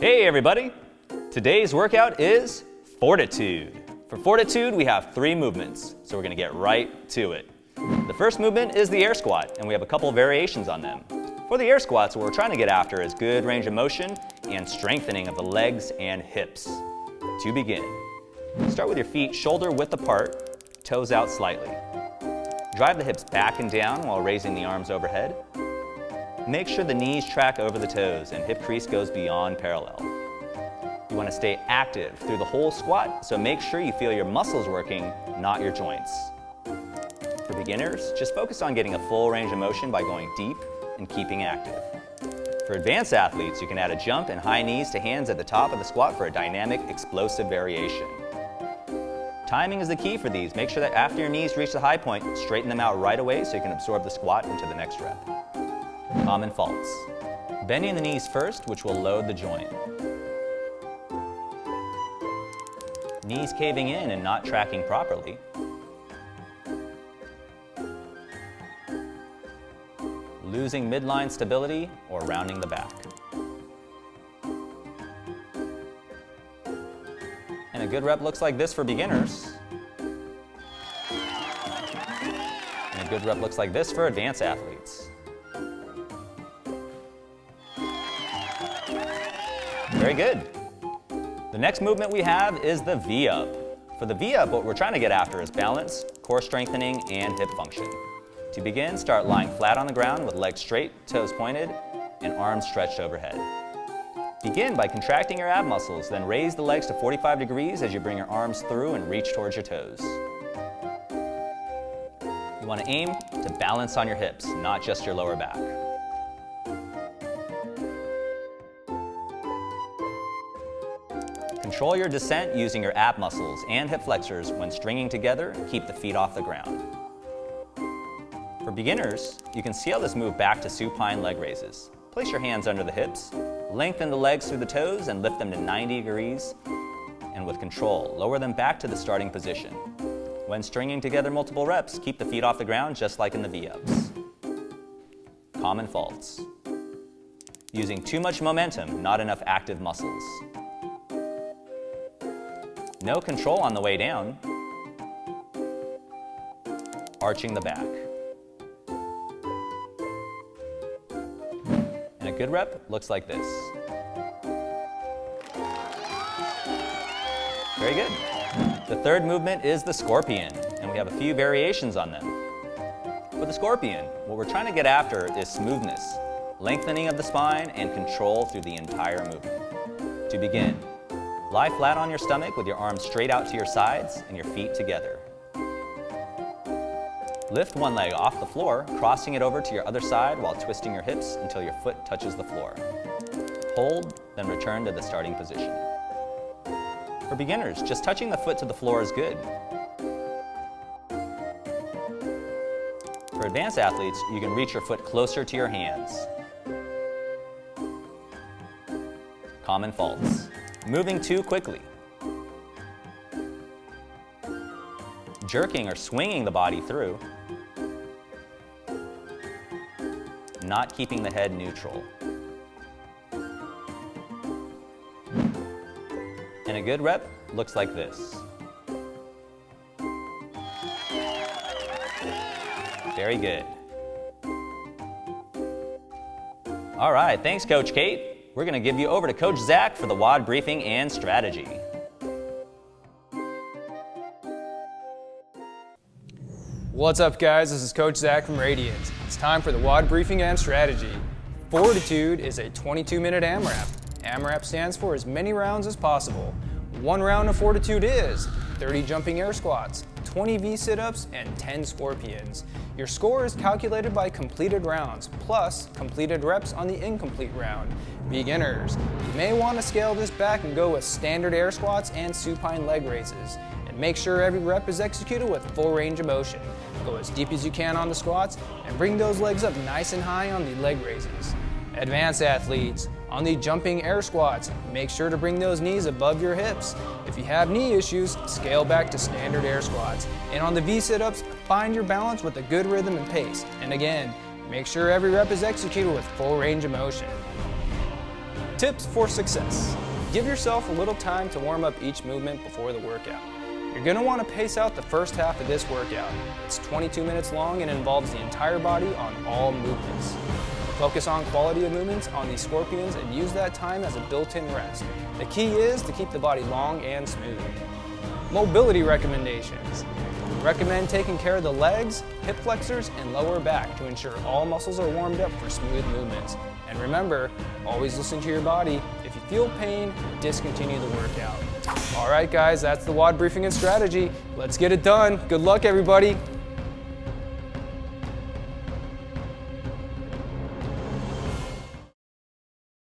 Hey everybody! Today's workout is Fortitude. For Fortitude, we have 3 movements, so we're going to get right to it. The first movement is the air squat, and we have a couple variations on them. For the air squats, what we're trying to get after is good range of motion and strengthening of the legs and hips. To begin, start with your feet shoulder width apart, toes out slightly. Drive the hips back and down while raising the arms overhead. Make sure the knees track over the toes and hip crease goes beyond parallel. You want to stay active through the whole squat, so make sure you feel your muscles working, not your joints. For beginners, just focus on getting a full range of motion by going deep and keeping active. For advanced athletes, you can add a jump and high knees to hands at the top of the squat for a dynamic, explosive variation. Timing is the key for these. Make sure that after your knees reach the high point, straighten them out right away so you can absorb the squat into the next rep. Common faults. Bending the knees first, which will load the joint. Knees caving in and not tracking properly. Losing midline stability or rounding the back. And a good rep looks like this for beginners. And a good rep looks like this for advanced athletes. Very good. The next movement we have is the V-up. For the V-up, what we're trying to get after is balance, core strengthening, and hip function. To begin, start lying flat on the ground with legs straight, toes pointed, and arms stretched overhead. Begin by contracting your ab muscles, then raise the legs to 45 degrees as you bring your arms through and reach towards your toes. You want to aim to balance on your hips, not just your lower back. Control your descent using your ab muscles and hip flexors when stringing together and keep the feet off the ground. For beginners, you can scale this move back to supine leg raises. Place your hands under the hips, lengthen the legs through the toes and lift them to 90 degrees, and with control, lower them back to the starting position. When stringing together multiple reps, keep the feet off the ground just like in the V-ups. Common faults. Using too much momentum, not enough active muscles. No control on the way down. Arching the back. And a good rep looks like this. Very good. The third movement is the scorpion, and we have a few variations on them. For the scorpion, what we're trying to get after is smoothness, lengthening of the spine, and control through the entire movement. To begin, lie flat on your stomach with your arms straight out to your sides and your feet together. Lift one leg off the floor, crossing it over to your other side while twisting your hips until your foot touches the floor. Hold, then return to the starting position. For beginners, just touching the foot to the floor is good. For advanced athletes, you can reach your foot closer to your hands. Common faults. Moving too quickly. Jerking or swinging the body through. Not keeping the head neutral. And a good rep looks like this. Very good. All right, thanks Coach Kate. We're going to give you over to Coach Zach for the WOD briefing and strategy. What's up guys, this is Coach Zach from Radiant. It's time for the WOD briefing and strategy. Fortitude is a 22-minute AMRAP. AMRAP stands for as many rounds as possible. One round of Fortitude is 30 jumping air squats, 20 V sit-ups, and 10 scorpions. Your score is calculated by completed rounds, plus completed reps on the incomplete round. Beginners, you may want to scale this back and go with standard air squats and supine leg raises. And make sure every rep is executed with full range of motion. Go as deep as you can on the squats and bring those legs up nice and high on the leg raises. Advanced athletes, on the jumping air squats, make sure to bring those knees above your hips. If you have knee issues, scale back to standard air squats. And on the V sit-ups, find your balance with a good rhythm and pace. And again, Make sure every rep is executed with full range of motion. Tips for success. Give yourself a little time to warm up each movement before the workout. You're going to want to pace out the first half of this workout. It's 22 minutes long and involves the entire body on all movements. Focus on quality of movements on these scorpions and use that time as a built-in rest. The key is to keep the body long and smooth. Mobility recommendations. Recommend taking care of the legs, hip flexors, and lower back to ensure all muscles are warmed up for smooth movements. And remember, always listen to your body. If you feel pain, discontinue the workout. All right, guys, that's the WOD briefing and strategy. Let's get it done. Good luck, everybody.